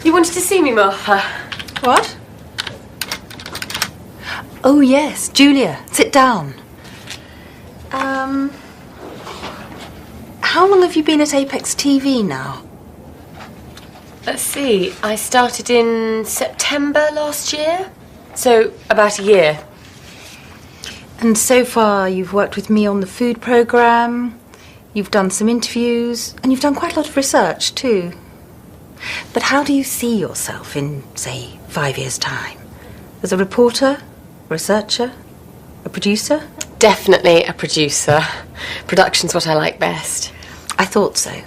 You wanted to see me, Martha? What? Oh, yes, Julia, sit down. How long have you been at Apex TV now? Let's see, I started in September last year, so about a year. And so far you've worked with me on the food programme, you've done some interviews, and you've done quite a lot of research too. But how do you see yourself in, say, 5 years' time? As a reporter, researcher, a producer? Definitely a producer. Production's what I like best. I thought so.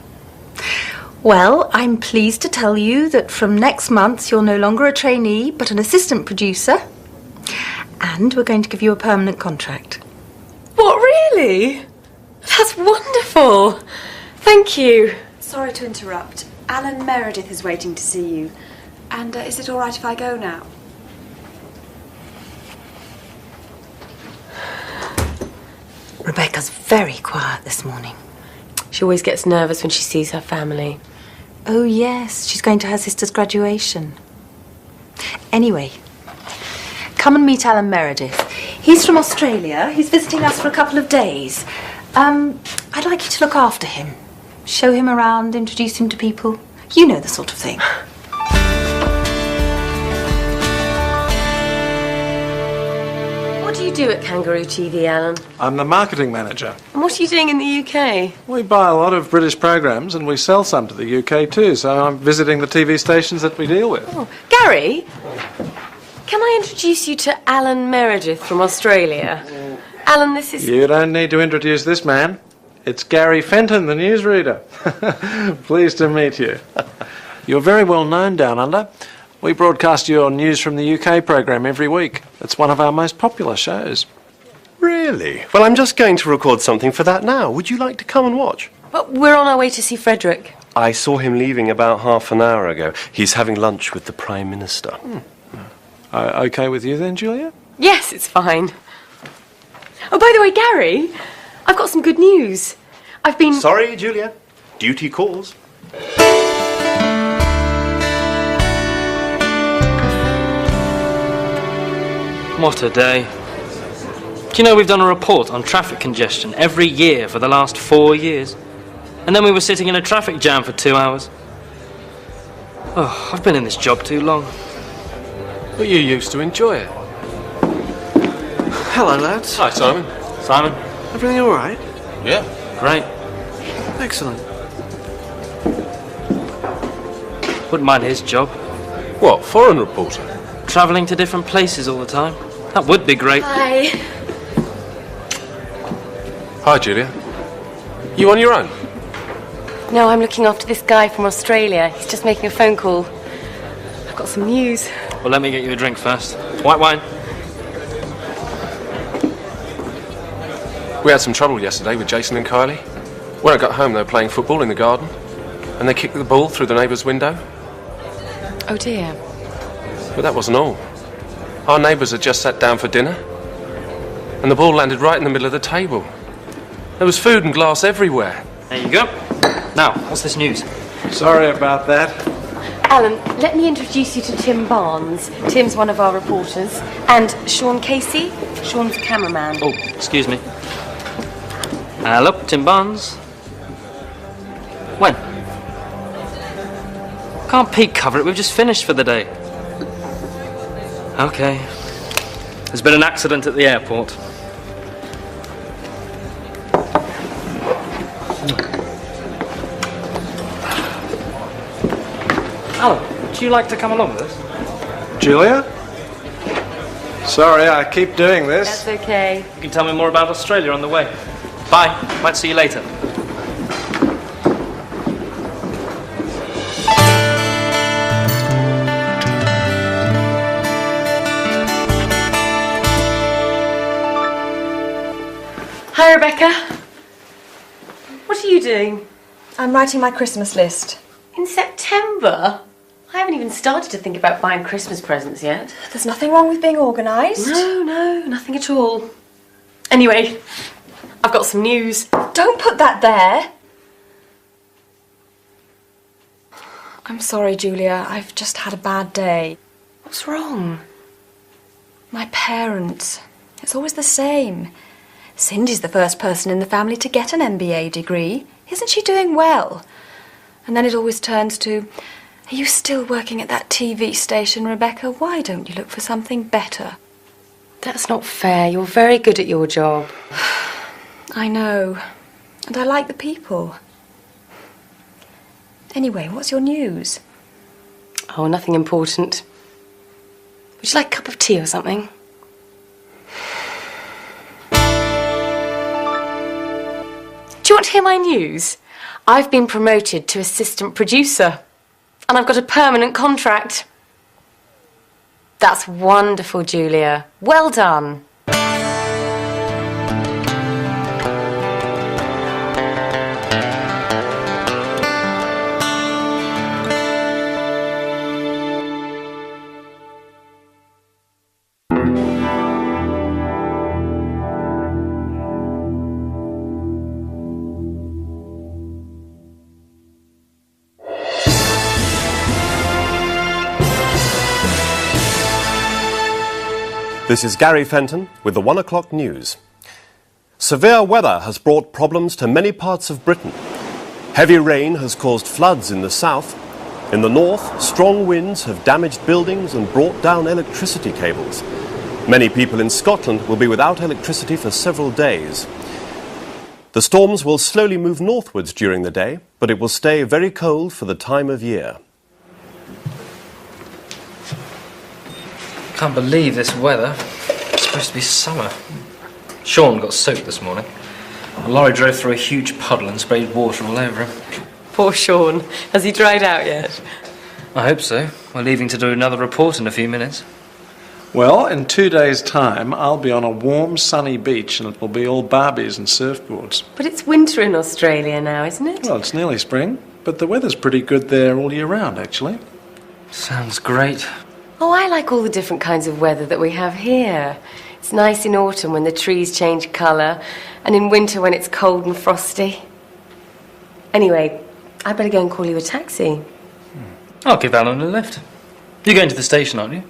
Well, I'm pleased to tell you that from next month you're no longer a trainee, but an assistant producer. And we're going to give you a permanent contract. What, really? That's wonderful. Thank you. Sorry to interrupt. Alan Meredith is waiting to see you. And is it all right if I go now? Rebecca's very quiet this morning. She always gets nervous when she sees her family. Oh, yes, she's going to her sister's graduation. Anyway, come and meet Alan Meredith. He's from Australia. He's visiting us for a couple of days. I'd like you to look after him. Show him around, introduce him to people. You know the sort of thing. What do you do at Kangaroo TV, Alan? I'm the marketing manager. And what are you doing in the UK? We buy a lot of British programs and we sell some to the UK too, so I'm visiting the TV stations that we deal with. Oh, Gary, can I introduce you to Alan Meredith from Australia? Alan, this is... You don't need to introduce this man. It's Gary Fenton, the newsreader. Pleased to meet you. You're very well known down under. We broadcast your news from the UK program every week. It's one of our most popular shows. Really? Well, I'm just going to record something for that now. Would you like to come and watch? But we're on our way to see Frederick. I saw him leaving about half an hour ago. He's having lunch with the Prime Minister. Okay with you then, Julia? Yes, it's fine. Oh, by the way, Gary, I've got some good news. I've been... Sorry, Julia. Duty calls. What a day. Do you know we've done a report on traffic congestion every year for the last 4 years? And then we were sitting in a traffic jam for 2 hours. Oh, I've been in this job too long. But you used to enjoy it. Hello, lads. Hi, Simon. Simon? Everything all right? Yeah. Great. Excellent. Wouldn't mind his job. What, foreign reporter? Travelling to different places all the time. That would be great. Hi. Hi, Julia. You on your own? No, I'm looking after this guy from Australia. He's just making a phone call. I've got some news. Well, let me get you a drink first. White wine. We had some trouble yesterday with Jason and Kylie. When I got home, they were playing football in the garden, and they kicked the ball through the neighbour's window. Oh, dear. But that wasn't all. Our neighbours had just sat down for dinner, and the ball landed right in the middle of the table. There was food and glass everywhere. There you go. Now, what's this news? Sorry about that. Alan, let me introduce you to Tim Barnes. Tim's one of our reporters. And Sean Casey, Sean's cameraman. Oh, excuse me. Hello, Tim Barnes. When? Can't Pete cover it? We've just finished for the day. Okay. There's been an accident at the airport. Alan, would you like to come along with us? Julia? Sorry, I keep doing this. That's okay. You can tell me more about Australia on the way. Bye. Might see you later. Hi, Rebecca. What are you doing? I'm writing my Christmas list. In September? I haven't even started to think about buying Christmas presents yet. There's nothing wrong with being organised. No, nothing at all. Anyway, I've got some news. Don't put that there. I'm sorry, Julia. I've just had a bad day. What's wrong? My parents. It's always the same. Cindy's the first person in the family to get an MBA degree. Isn't she doing well? And then it always turns to, are you still working at that TV station, Rebecca? Why don't you look for something better? That's not fair. You're very good at your job. I know. And I like the people. Anyway, what's your news? Oh, nothing important. Would you like a cup of tea or something? Do you want to hear my news? I've been promoted to assistant producer. And I've got a permanent contract. That's wonderful, Julia. Well done. This is Gary Fenton with the 1 o'clock news. Severe weather has brought problems to many parts of Britain. Heavy rain has caused floods in the south. In the north, strong winds have damaged buildings and brought down electricity cables. Many people in Scotland will be without electricity for several days. The storms will slowly move northwards during the day, but it will stay very cold for the time of year. Can't believe this weather. It's supposed to be summer. Sean got soaked this morning. A lorry drove through a huge puddle and sprayed water all over him. Poor Sean. Has he dried out yet? I hope so. We're leaving to do another report in a few minutes. Well, in 2 days' time, I'll be on a warm, sunny beach and it will be all Barbies and surfboards. But it's winter in Australia now, isn't it? Well, it's nearly spring, but the weather's pretty good there all year round, actually. Sounds great. Oh, I like all the different kinds of weather that we have here. It's nice in autumn when the trees change colour, and in winter when it's cold and frosty. Anyway, I'd better go and call you a taxi. I'll give Alan a lift. You're going to the station, aren't you?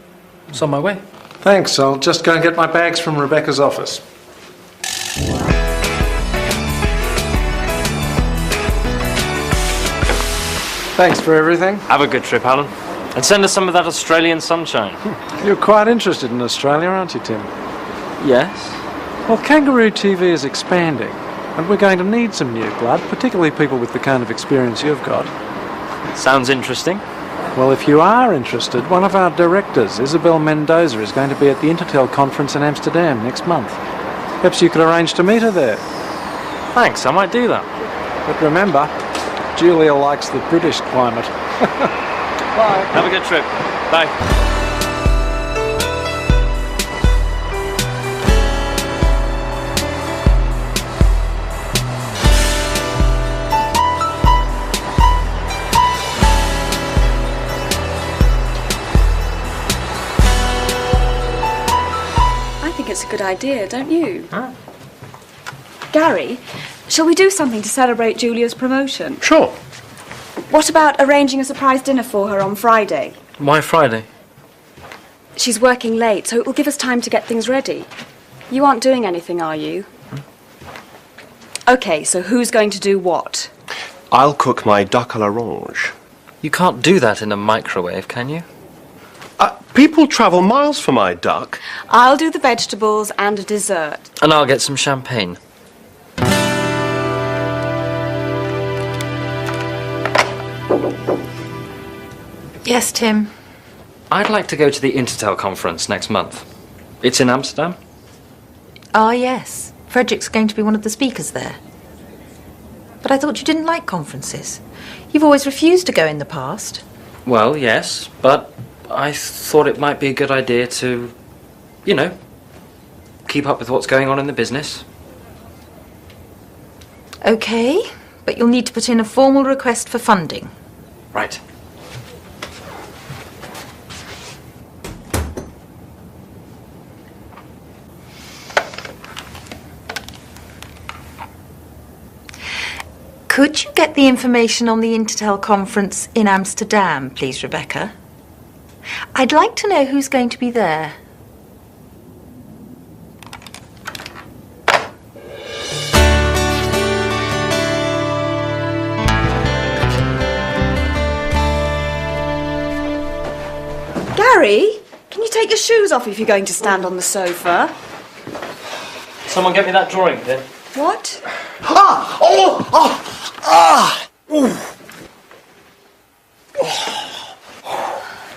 It's on my way. Thanks, I'll just go and get my bags from Rebecca's office. Thanks for everything. Have a good trip, Alan. And send us some of that Australian sunshine. You're quite interested in Australia, aren't you, Tim? Yes? Well, Kangaroo TV is expanding, and we're going to need some new blood, particularly people with the kind of experience you've got. Sounds interesting. Well, if you are interested, one of our directors, Isabel Mendoza, is going to be at the Intertel conference in Amsterdam next month. Perhaps you could arrange to meet her there. Thanks, I might do that. But remember, Julia likes the British climate. Bye. Have a good trip. Bye. I think it's a good idea, don't you? Huh? Gary, shall we do something to celebrate Julia's promotion? Sure. What about arranging a surprise dinner for her on Friday? Why Friday? She's working late, so it will give us time to get things ready. You aren't doing anything, are you? OK, so who's going to do what? I'll cook my duck à l'orange. You can't do that in a microwave, can you? People travel miles for my duck. I'll do the vegetables and a dessert. And I'll get some champagne. Yes, Tim. I'd like to go to the Intertel conference next month. It's in Amsterdam. Ah, yes. Frederick's going to be one of the speakers there. But I thought you didn't like conferences. You've always refused to go in the past. Well, yes, but I thought it might be a good idea to, you know, keep up with what's going on in the business. OK, but you'll need to put in a formal request for funding. Right. Could you get the information on the Intertel conference in Amsterdam, please, Rebecca? I'd like to know who's going to be there. Gary, can you take your shoes off if you're going to stand on the sofa? Someone get me that drawing, then. What?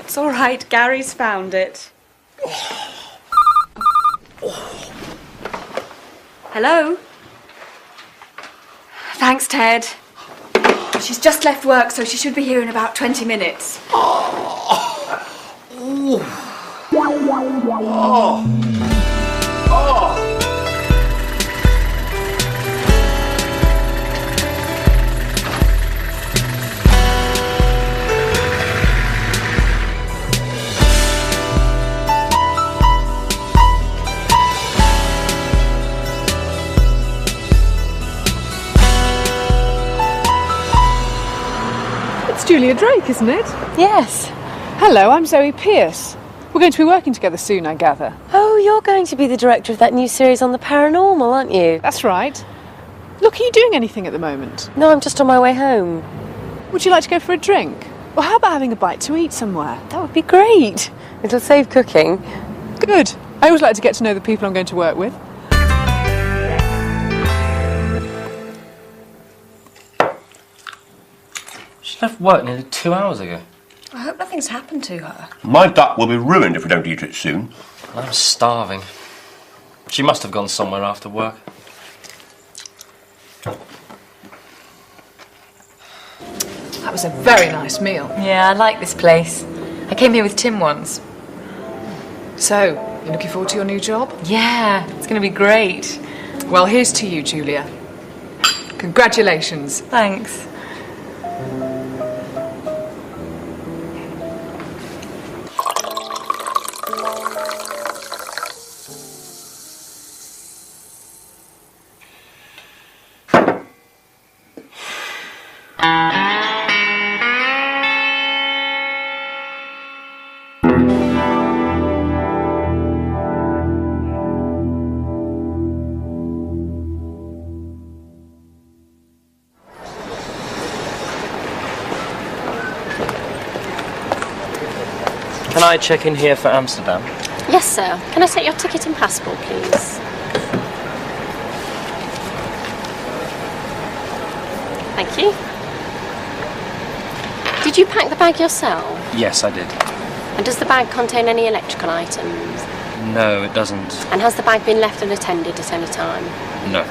It's all right, Gary's found it. Hello? Thanks, Ted. She's just left work, so she should be here in about 20 minutes. It's Julia Drake, isn't it? Yes. Hello, I'm Zoe Pierce. We're going to be working together soon, I gather. Oh, you're going to be the director of that new series on the paranormal, aren't you? That's right. Look, are you doing anything at the moment? No, I'm just on my way home. Would you like to go for a drink? Or how about having a bite to eat somewhere? That would be great. It'll save cooking. Good. I always like to get to know the people I'm going to work with. She left work nearly 2 hours ago. I hope nothing's happened to her. My duck will be ruined if we don't eat it soon. I'm starving. She must have gone somewhere after work. That was a very nice meal. Yeah, I like this place. I came here with Tim once. So, you looking forward to your new job? Yeah, it's going to be great. Well, here's to you, Julia. Congratulations. Thanks. Can I check in here for Amsterdam? Yes, sir. Can I take your ticket and passport, please? Thank you. Did you pack the bag yourself? Yes, I did. And does the bag contain any electrical items? No, it doesn't. And has the bag been left unattended at any time? No.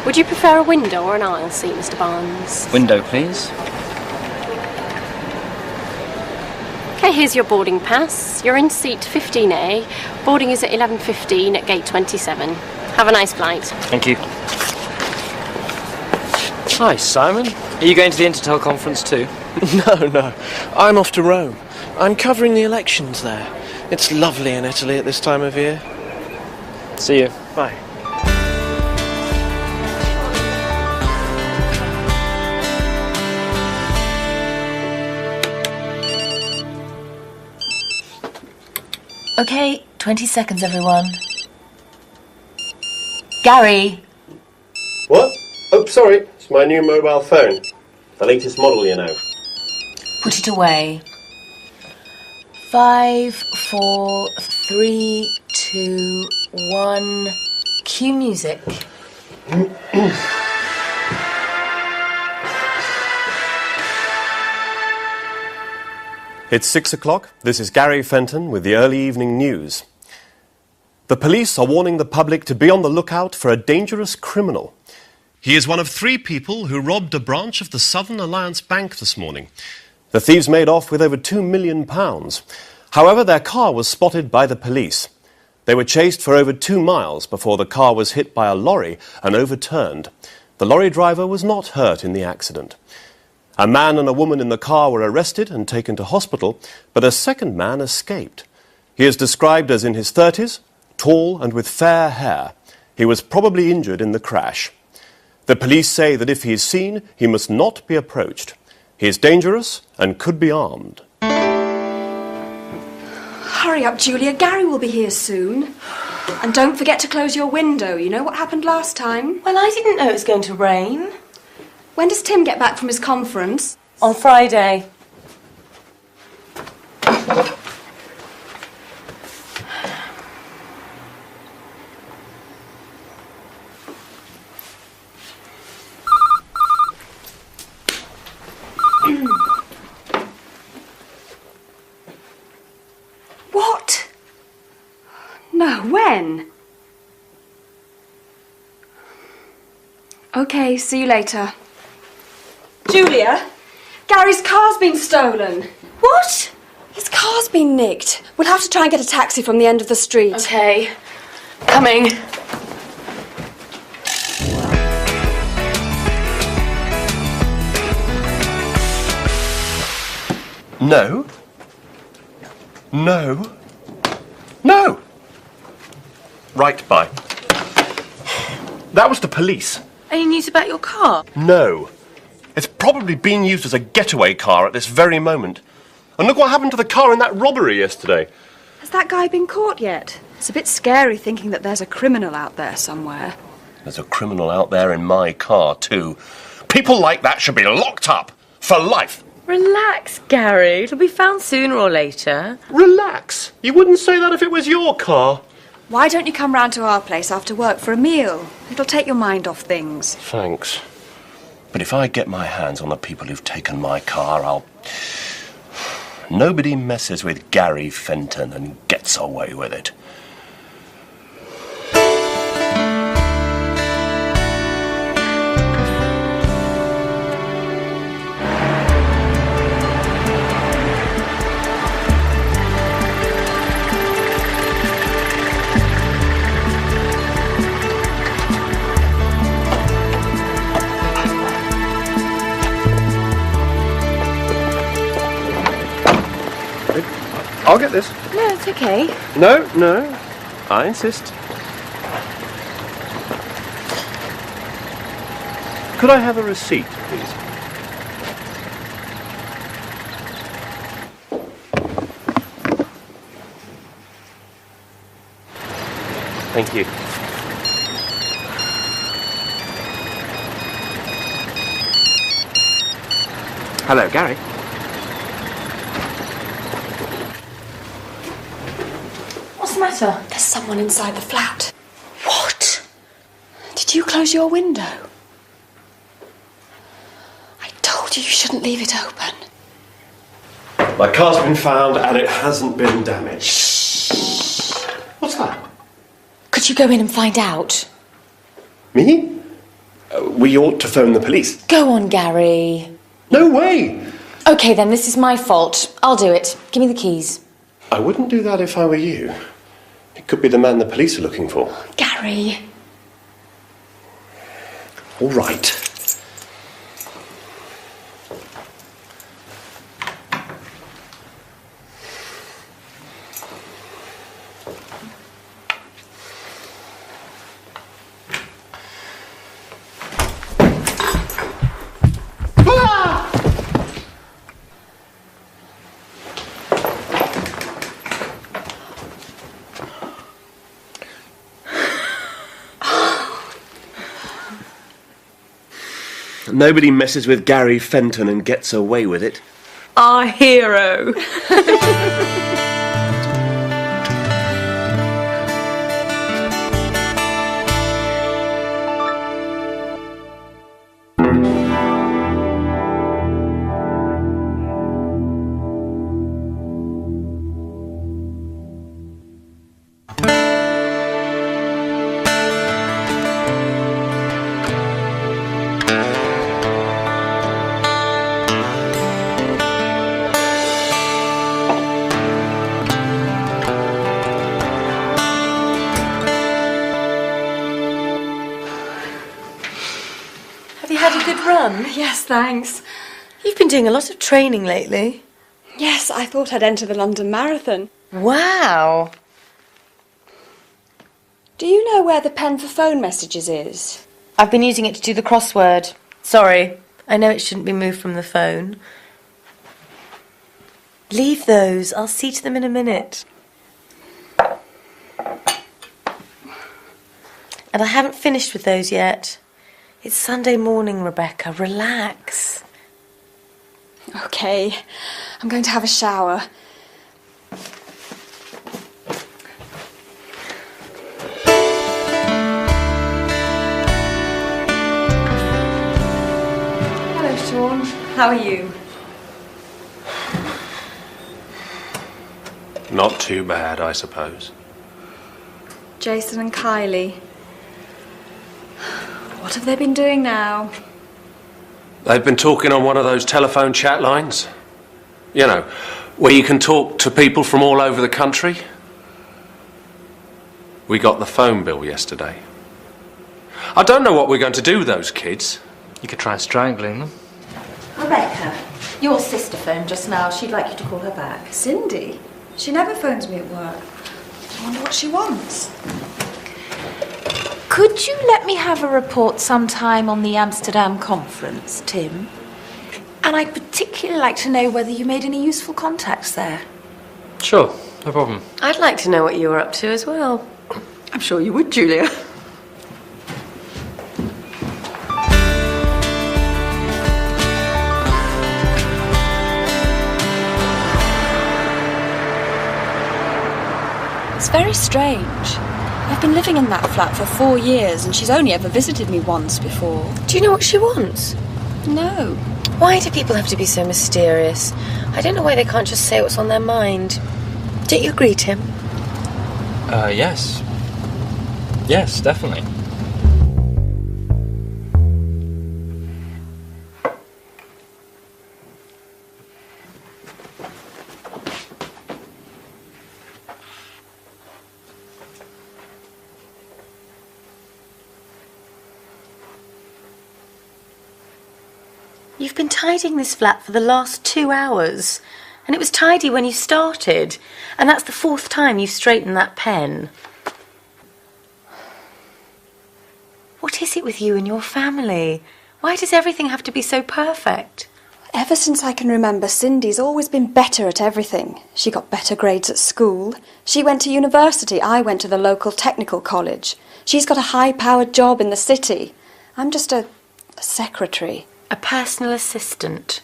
Would you prefer a window or an aisle seat, Mr. Barnes? Window, please. Okay, here's your boarding pass. You're in seat 15A. Boarding is at 11:15 at gate 27. Have a nice flight. Thank you. Hi, Simon. Are you going to the Intertel conference too? No. I'm off to Rome. I'm covering the elections there. It's lovely in Italy at this time of year. See you. Bye. Okay, 20 seconds, everyone. Gary! What? Oh, sorry. It's my new mobile phone. The latest model, you know. Put it away. 5, 4, 3, 2, 1. Cue music. It's 6 o'clock. This is Gary Fenton with the early evening news. The police are warning the public to be on the lookout for a dangerous criminal. He is one of 3 people who robbed a branch of the Southern Alliance Bank this morning. The thieves made off with over £2 million. However, their car was spotted by the police. They were chased for over 2 miles before the car was hit by a lorry and overturned. The lorry driver was not hurt in the accident. A man and a woman in the car were arrested and taken to hospital, but a second man escaped. He is described as in his 30s, tall and with fair hair. He was probably injured in the crash. The police say that if he is seen, he must not be approached. He is dangerous and could be armed. Hurry up, Julia. Gary will be here soon. And don't forget to close your window. You know what happened last time? Well, I didn't know it was going to rain. When does Tim get back from his conference? On Friday. What? No, when? Okay, see you later. Julia, Gary's car's been stolen. What? His car's been nicked. We'll have to try and get a taxi from the end of the street. Okay. Coming. No. No. No! Right, bye. That was the police. Any news about your car? No. It's probably being used as a getaway car at this very moment. And look what happened to the car in that robbery yesterday. Has that guy been caught yet? It's a bit scary thinking that there's a criminal out there somewhere. There's a criminal out there in my car, too. People like that should be locked up for life. Relax, Gary. It'll be found sooner or later. Relax? You wouldn't say that if it was your car. Why don't you come round to our place after work for a meal? It'll take your mind off things. Thanks. But if I get my hands on the people who've taken my car, I'll... Nobody messes with Gary Fenton and gets away with it. I'll get this. No, it's okay. No, no. I insist. Could I have a receipt, please? Thank you. Hello, Gary. What's the matter? There's someone inside the flat. What? Did you close your window? I told you you shouldn't leave it open. My car's been found and it hasn't been damaged. Shh. What's that? Could you go in and find out? Me? We ought to phone the police. Go on, Gary. No way! Okay, then, this is my fault. I'll do it. Give me the keys. I wouldn't do that if I were you. It could be the man the police are looking for. Gary. All right. Nobody messes with Gary Fenton and gets away with it. Our hero. Had a good run? Yes, thanks. You've been doing a lot of training lately. Yes, I thought I'd enter the London Marathon. Wow. Do you know where the pen for phone messages is? I've been using it to do the crossword. Sorry, I know it shouldn't be moved from the phone. Leave those. I'll see to them in a minute. And I haven't finished with those yet. It's Sunday morning, Rebecca. Relax. OK, I'm going to have a shower. Hello, Sean. How are you? Not too bad, I suppose. Jason and Kylie. What have they been doing now? They've been talking on one of those telephone chat lines. You know, where you can talk to people from all over the country. We got the phone bill yesterday. I don't know what we're going to do with those kids. You could try strangling them. Rebecca, your sister phoned just now. She'd like you to call her back. Cindy? She never phones me at work. I wonder what she wants. Could you let me have a report sometime on the Amsterdam conference, Tim? And I'd particularly like to know whether you made any useful contacts there. Sure, no problem. I'd like to know what you were up to as well. I'm sure you would, Julia. It's very strange. I've been living in that flat for 4 years and she's only ever visited me once before. Do you know what she wants? No. Why do people have to be so mysterious? I don't know why they can't just say what's on their mind. Don't you agree, Tim? Yes. Yes, definitely. You've been tidying this flat for the last 2 hours. And it was tidy when you started. And that's the 4th time you've straightened that pen. What is it with you and your family? Why does everything have to be so perfect? Ever since I can remember, Cindy's always been better at everything. She got better grades at school. She went to university. I went to the local technical college. She's got a high-powered job in the city. I'm just a secretary. A personal assistant.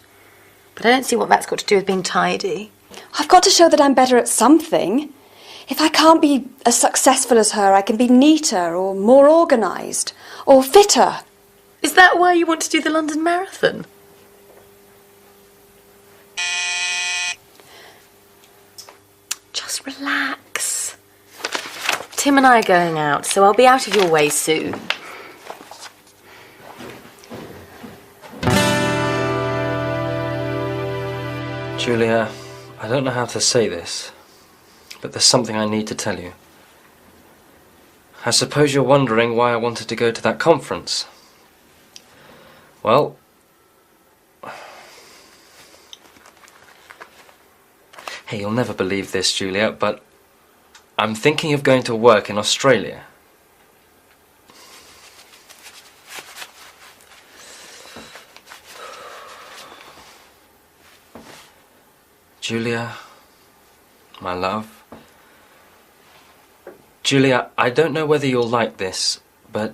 But I don't see what that's got to do with being tidy. I've got to show that I'm better at something. If I can't be as successful as her, I can be neater or more organised or fitter. Is that why you want to do the London Marathon? Just relax. Tim and I are going out, so I'll be out of your way soon. Julia, I don't know how to say this, but there's something I need to tell you. I suppose you're wondering why I wanted to go to that conference. Well, hey, you'll never believe this, Julia, but I'm thinking of going to work in Australia. Julia, my love. Julia, I don't know whether you'll like this, but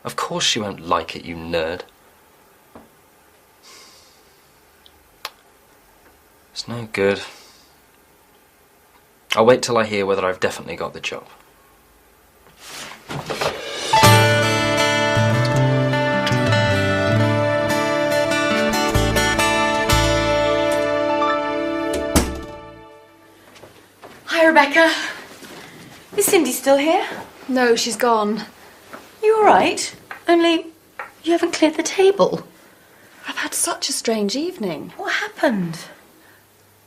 of course you won't like it, you nerd. It's no good. I'll wait till I hear whether I've definitely got the job. Hi, Rebecca. Is Cindy still here? No, she's gone. You all right? Only you haven't cleared the table. I've had such a strange evening. What happened?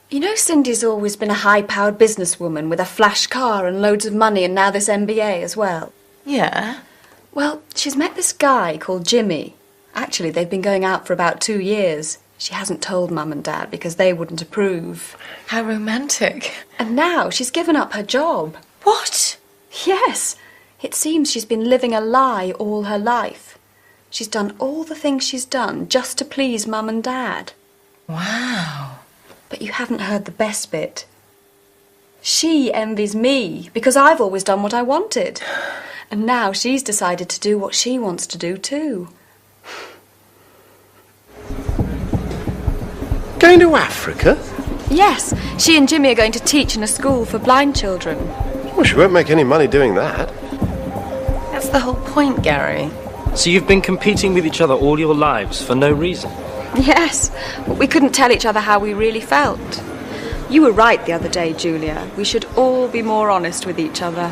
You know, Cindy's always been a high-powered businesswoman with a flash car and loads of money and now this MBA as well. Yeah? Well, she's met this guy called Jimmy. Actually, they've been going out for about 2 years. She hasn't told Mum and Dad because they wouldn't approve. How romantic. And now she's given up her job. What? Yes. It seems she's been living a lie all her life. She's done all the things she's done just to please Mum and Dad. Wow. But you haven't heard the best bit. She envies me because I've always done what I wanted. And now she's decided to do what she wants to do too. Going to Africa? Yes, she and Jimmy are going to teach in a school for blind children. Well, she won't make any money doing that. That's the whole point, Gary. So you've been competing with each other all your lives for no reason? Yes, but we couldn't tell each other how we really felt. You were right the other day, Julia. We should all be more honest with each other.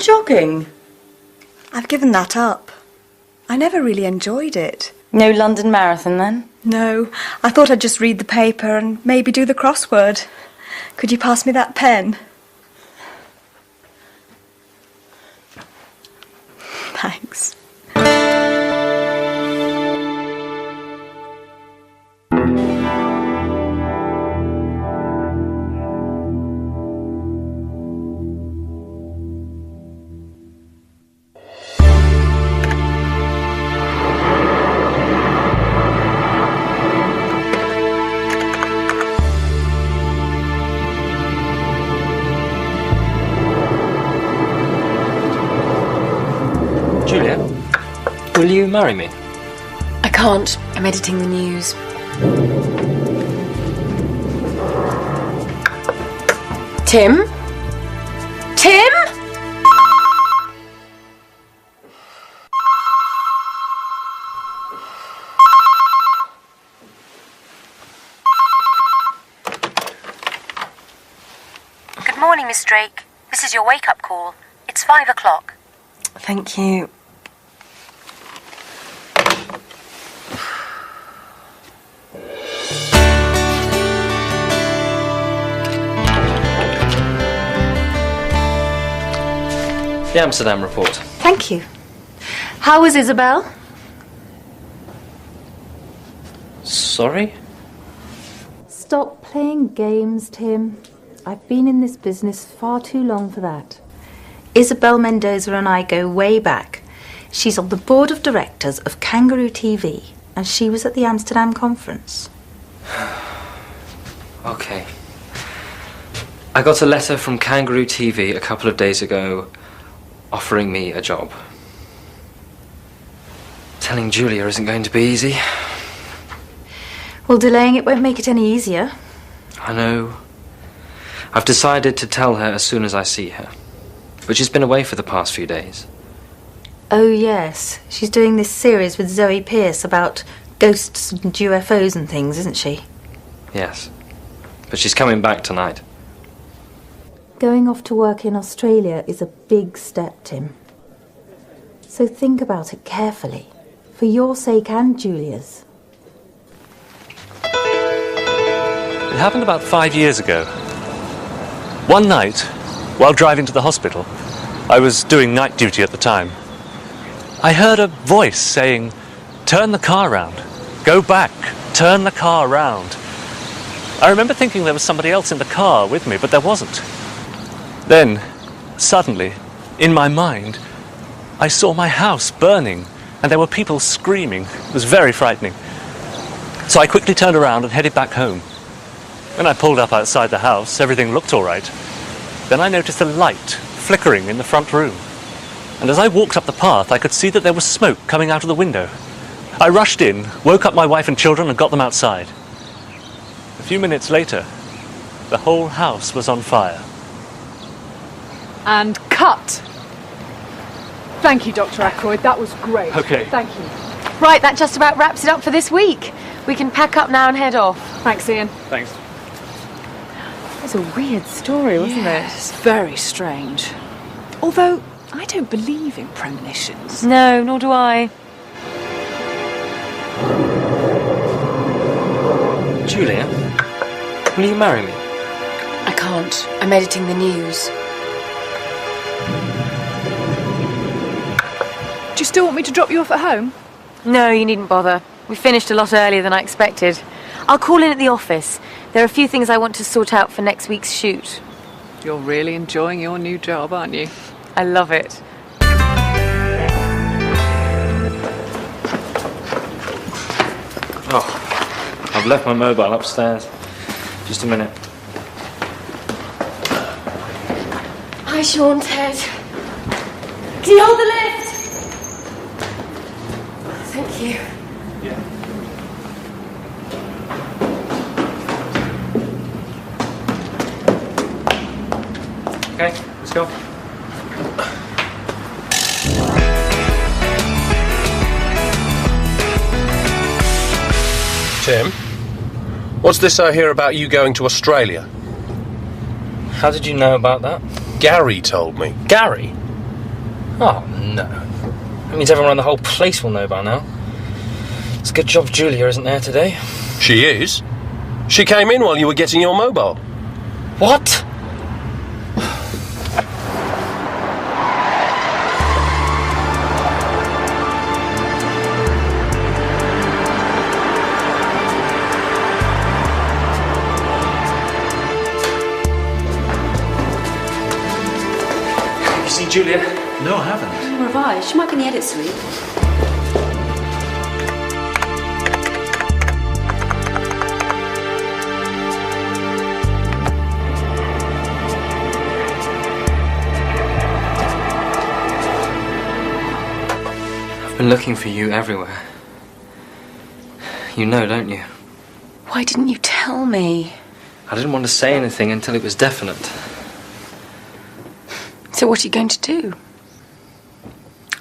Jogging? I've given that up. I never really enjoyed it. No London Marathon, then? No, I thought I'd just read the paper and maybe do the crossword. Could you pass me that pen? Thanks. Julia, will you marry me? I can't. I'm editing the news. Tim? Tim? Good morning, Miss Drake. This is your wake-up call. It's 5 o'clock. Thank you. The Amsterdam report. Thank you. How was Isabel? Sorry? Stop playing games, Tim. I've been in this business far too long for that. Isabel Mendoza and I go way back. She's on the board of directors of Kangaroo TV, and she was at the Amsterdam conference. Okay. I got a letter from Kangaroo TV a couple of days ago offering me a job. Telling Julia isn't going to be easy. Well, delaying it won't make it any easier. I know. I've decided to tell her as soon as I see her. But she's been away for the past few days. Oh, yes. She's doing this series with Zoe Pierce about ghosts and UFOs and things, isn't she? Yes. But she's coming back tonight. Going off to work in Australia is a big step, Tim. So think about it carefully, for your sake and Julia's. It happened about 5 years ago. One night, while driving to the hospital, I was doing night duty at the time. I heard a voice saying, "Turn the car round. Go back. Turn the car round." I remember thinking there was somebody else in the car with me, but there wasn't. Then, suddenly, in my mind, I saw my house burning, and there were people screaming. It was very frightening. So I quickly turned around and headed back home. When I pulled up outside the house, everything looked all right. Then I noticed a light flickering in the front room. And as I walked up the path, I could see that there was smoke coming out of the window. I rushed in, woke up my wife and children, and got them outside. A few minutes later, the whole house was on fire. And cut! Thank you, Dr. Ackroyd. That was great. Okay. Thank you. Right, that just about wraps it up for this week. We can pack up now and head off. Thanks, Ian. Thanks. It was a weird story, wasn't it? It's very strange. Although, I don't believe in premonitions. No, nor do I. Julia, will you marry me? I can't. I'm editing the news. Do you still want me to drop you off at home? No, you needn't bother. We finished a lot earlier than I expected. I'll call in at the office. There are a few things I want to sort out for next week's shoot. You're really enjoying your new job, aren't you? I love it. Oh, I've left my mobile upstairs. Just a minute. Hi, Sean, Ted. Can you hold the lift? Thank you. Okay, let's go. Tim, what's this I hear about you going to Australia? How did you know about that? Gary told me. Gary? Oh, no. That means everyone around the whole place will know by now. It's a good job Julia isn't there today. She is. She came in while you were getting your mobile. What? You see Julia? No, I haven't. Revise. She might be in the edit suite. I've been looking for you everywhere. You know, don't you? Why didn't you tell me? I didn't want to say anything until it was definite. So what are you going to do?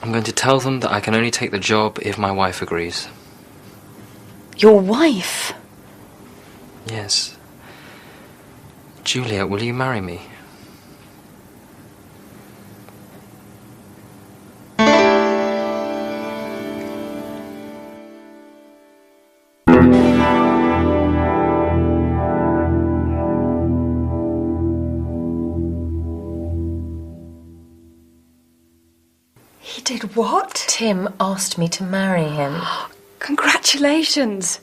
I'm going to tell them that I can only take the job if my wife agrees. Your wife? Yes. Julia, will you marry me? He did what? Tim asked me to marry him. Congratulations.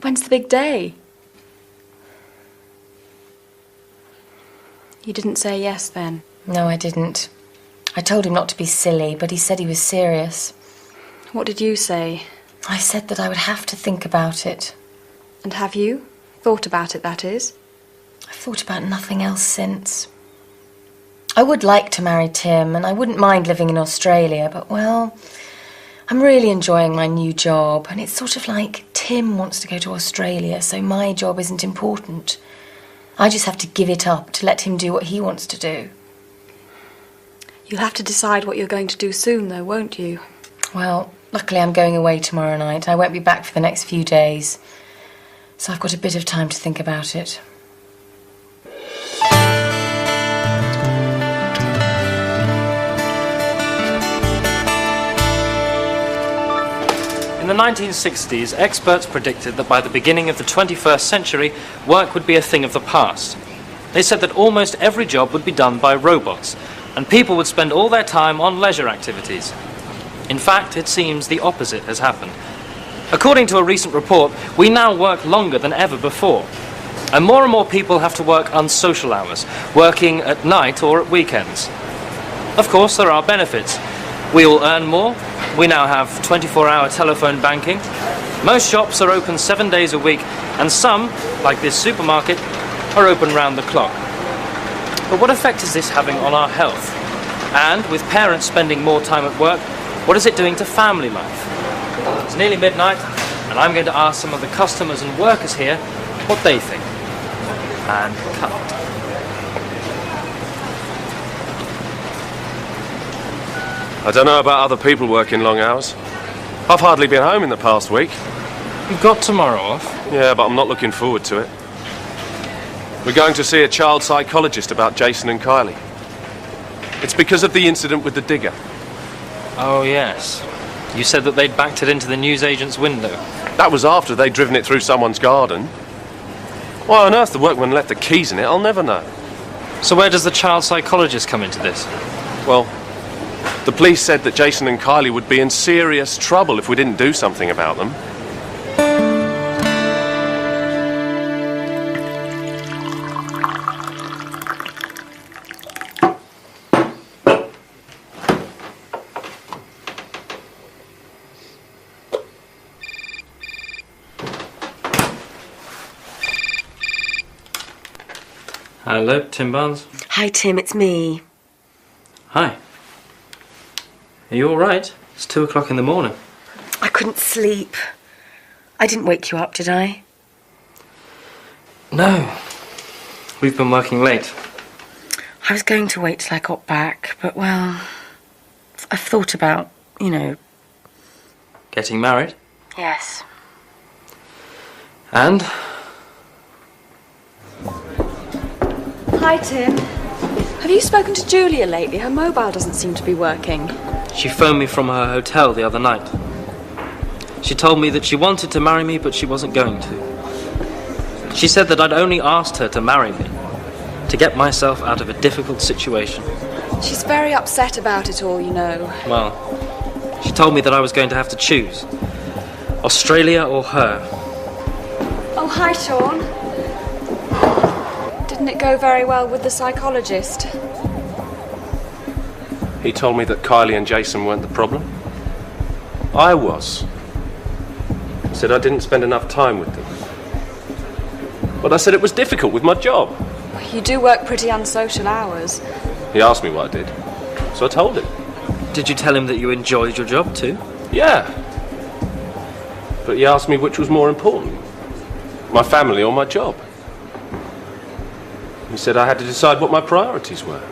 When's the big day? You didn't say yes then? No, I didn't. I told him not to be silly, but he said he was serious. What did you say? I said that I would have to think about it. And have you? Thought about it, that is? I've thought about nothing else since. I would like to marry Tim, and I wouldn't mind living in Australia, but, well, I'm really enjoying my new job, and it's sort of like Tim wants to go to Australia, so my job isn't important. I just have to give it up to let him do what he wants to do. You'll have to decide what you're going to do soon, though, won't you? Well, luckily I'm going away tomorrow night. I won't be back for the next few days, so I've got a bit of time to think about it. In the 1960s, experts predicted that by the beginning of the 21st century, work would be a thing of the past. They said that almost every job would be done by robots, and people would spend all their time on leisure activities. In fact, it seems the opposite has happened. According to a recent report, we now work longer than ever before. And more people have to work unsocial hours, working at night or at weekends. Of course, there are benefits. We all earn more. We now have 24-hour telephone banking. Most shops are open 7 days a week, and some, like this supermarket, are open round the clock. But what effect is this having on our health? And with parents spending more time at work, what is it doing to family life? It's nearly midnight, and I'm going to ask some of the customers and workers here what they think. And cut. I don't know about other people working long hours. I've hardly been home in the past week. You've got tomorrow off? Yeah, but I'm not looking forward to it. We're going to see a child psychologist about Jason and Kylie. It's because of the incident with the digger. Oh, yes. You said that they'd backed it into the newsagent's window. That was after they'd driven it through someone's garden. Why on earth the workman left the keys in it, I'll never know. So where does the child psychologist come into this? Well, the police said that Jason and Kylie would be in serious trouble if we didn't do something about them. Hello, Tim Barnes. Hi, Tim, it's me. Hi. Are you all right? It's 2 o'clock in the morning. I couldn't sleep. I didn't wake you up, did I? No. We've been working late. I was going to wait till I got back, but, well, I've thought about, Getting married? Yes. And? Hi, Tim. Have you spoken to Julia lately? Her mobile doesn't seem to be working. She phoned me from her hotel the other night. She told me that she wanted to marry me, but she wasn't going to. She said that I'd only asked her to marry me, to get myself out of a difficult situation. She's very upset about it all, you know. Well, she told me that I was going to have to choose. Australia or her. Oh, hi, Sean. Didn't it go very well with the psychologist? He told me that Kylie and Jason weren't the problem. I was. He said I didn't spend enough time with them. But I said it was difficult with my job. You do work pretty unsocial hours. He asked me what I did, so I told him. Did you tell him that you enjoyed your job too? Yeah. But he asked me which was more important, my family or my job. He said I had to decide what my priorities were.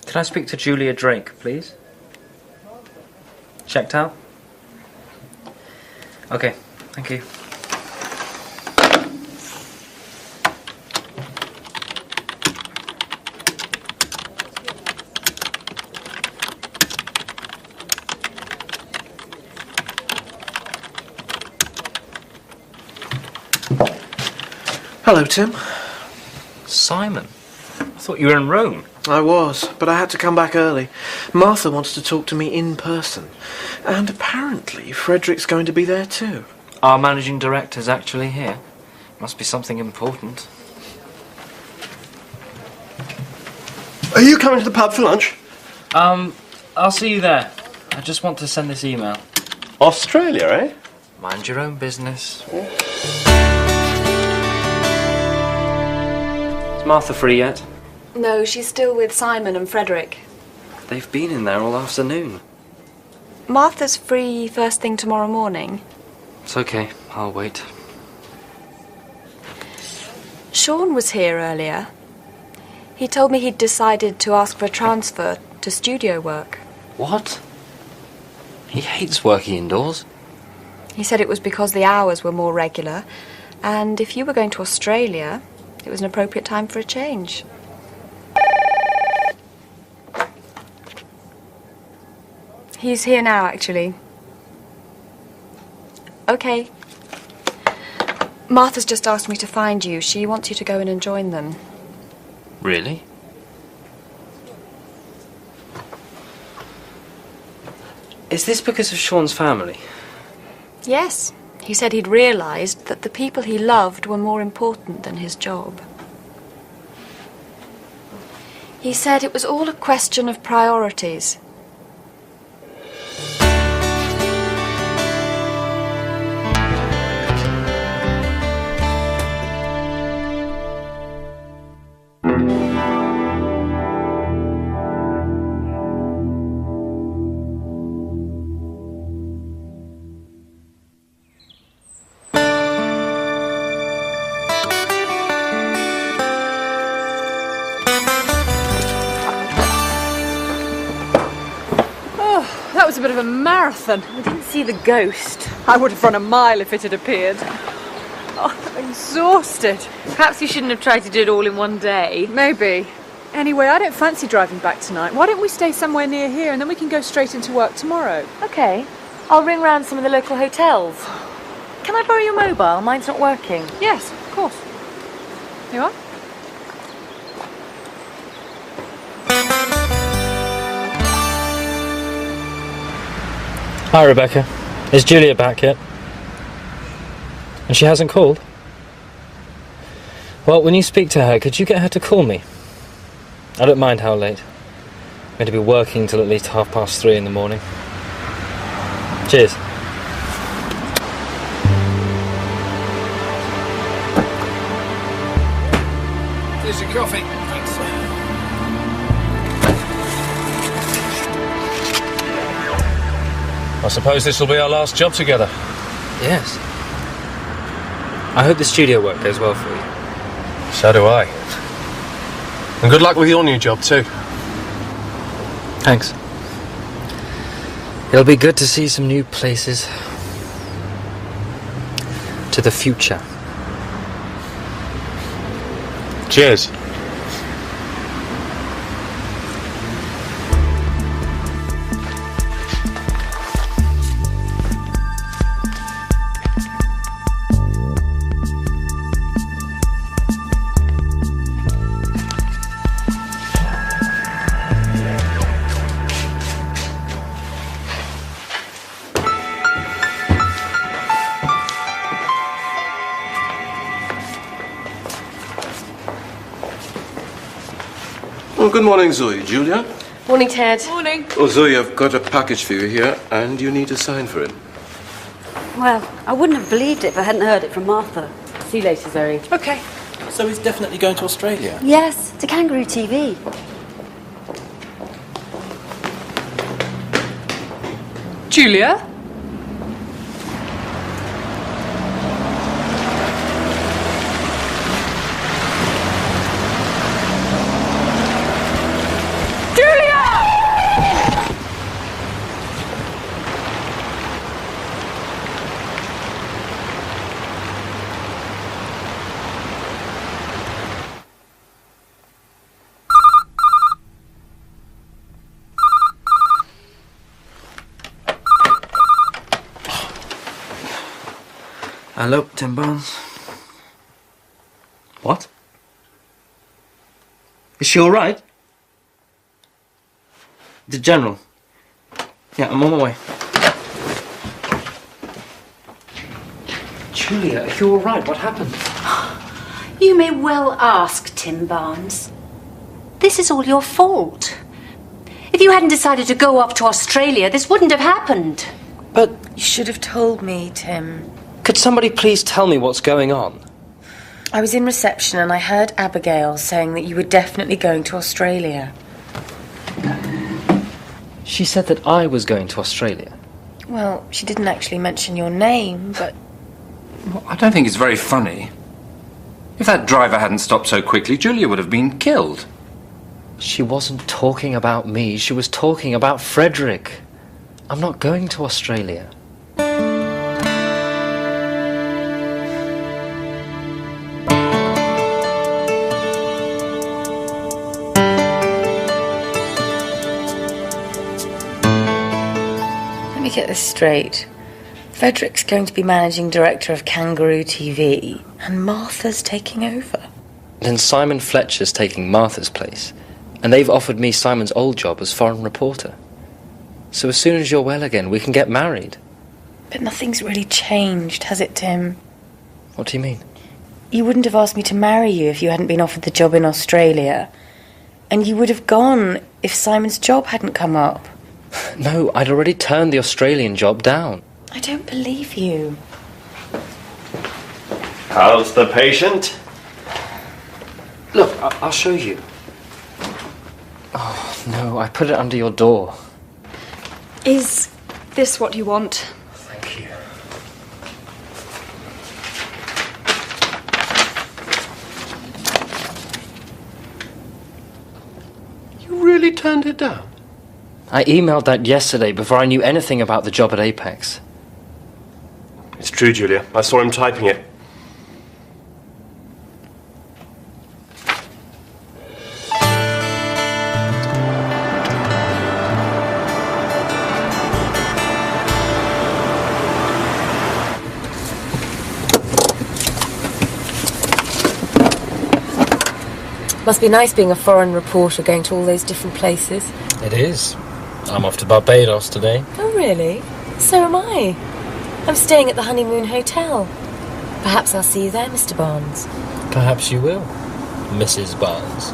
Can I speak to Julia Drake, please? Checked out? Okay, thank you. Hello, Tim. Simon, I thought you were in Rome. I was, but I had to come back early. Martha wants to talk to me in person. And apparently Frederick's going to be there too. Our managing director's actually here. Must be something important. Are you coming to the pub for lunch? I'll see you there. I just want to send this email. Australia, eh? Mind your own business. Is Martha free yet? No, she's still with Simon and Frederick. They've been in there all afternoon. Martha's free first thing tomorrow morning. It's okay, I'll wait. Sean was here earlier. He told me he'd decided to ask for a transfer to studio work. What? He hates working indoors. He said it was because the hours were more regular, and if you were going to Australia, it was an appropriate time for a change. He's here now, actually. Okay. Martha's just asked me to find you. She wants you to go in and join them. Really? Is this because of Sean's family? Yes. He said he'd realised that the people he loved were more important than his job. He said it was all a question of priorities. That was a bit of a marathon. I didn't see the ghost. I would have run a mile if it had appeared. I'm exhausted. Perhaps you shouldn't have tried to do it all in one day. Maybe. Anyway, I don't fancy driving back tonight. Why don't we stay somewhere near here and then we can go straight into work tomorrow? Okay. I'll ring round some of the local hotels. Can I borrow your mobile? Mine's not working. Yes, of course. You are? Hi, Rebecca. Is Julia back yet? And she hasn't called? Well, when you speak to her, could you get her to call me? I don't mind how late. I'm going to be working till at least 3:30 in the morning. Cheers. Here's your coffee. Thanks. I suppose this will be our last job together. Yes. I hope the studio work goes well for you. So do I. And good luck with your new job too. Thanks. It'll be good to see some new places. To the future. Cheers. Well, good morning, Zoe. Julia? Morning, Ted. Morning. Oh, Zoe, I've got a package for you here, and you need to sign for it. Well, I wouldn't have believed it if I hadn't heard it from Martha. See you later, Zoe. Okay. So he's definitely going to Australia? Yes, to Kangaroo TV. Julia? Hello, Tim Barnes. What? Is she all right? The General. Yeah, I'm on my way. Julia, are you all right? What happened? You may well ask, Tim Barnes. This is all your fault. If you hadn't decided to go off to Australia, this wouldn't have happened. But You should have told me, Tim. could somebody please tell me what's going on? I was in reception and I heard Abigail saying that you were definitely going to Australia. She said that I was going to Australia. Well, she didn't actually mention your name, but... Well, I don't think it's very funny. If that driver hadn't stopped so quickly, Julia would have been killed. She wasn't talking about me, she was talking about Frederick. I'm not going to Australia. Let me get this straight. Frederick's going to be managing director of Kangaroo TV, and Martha's taking over. Then Simon Fletcher's taking Martha's place, and they've offered me Simon's old job as foreign reporter. So as soon as you're well again, we can get married. But nothing's really changed, has it, Tim? What do you mean? You wouldn't have asked me to marry you if you hadn't been offered the job in Australia. And you would have gone if Simon's job hadn't come up. No, I'd already turned the Australian job down. I don't believe you. How's the patient? Look, I'll show you. Oh, no, I put it under your door. Is this what you want? Thank you. You really turned it down? I emailed that yesterday before I knew anything about the job at Apex. It's true, Julia. I saw him typing it. Must be nice being a foreign reporter going to all those different places. It is. I'm off to Barbados today. Oh, really? So am I. I'm staying at the Honeymoon Hotel. Perhaps I'll see you there, Mr. Barnes. Perhaps you will, Mrs. Barnes.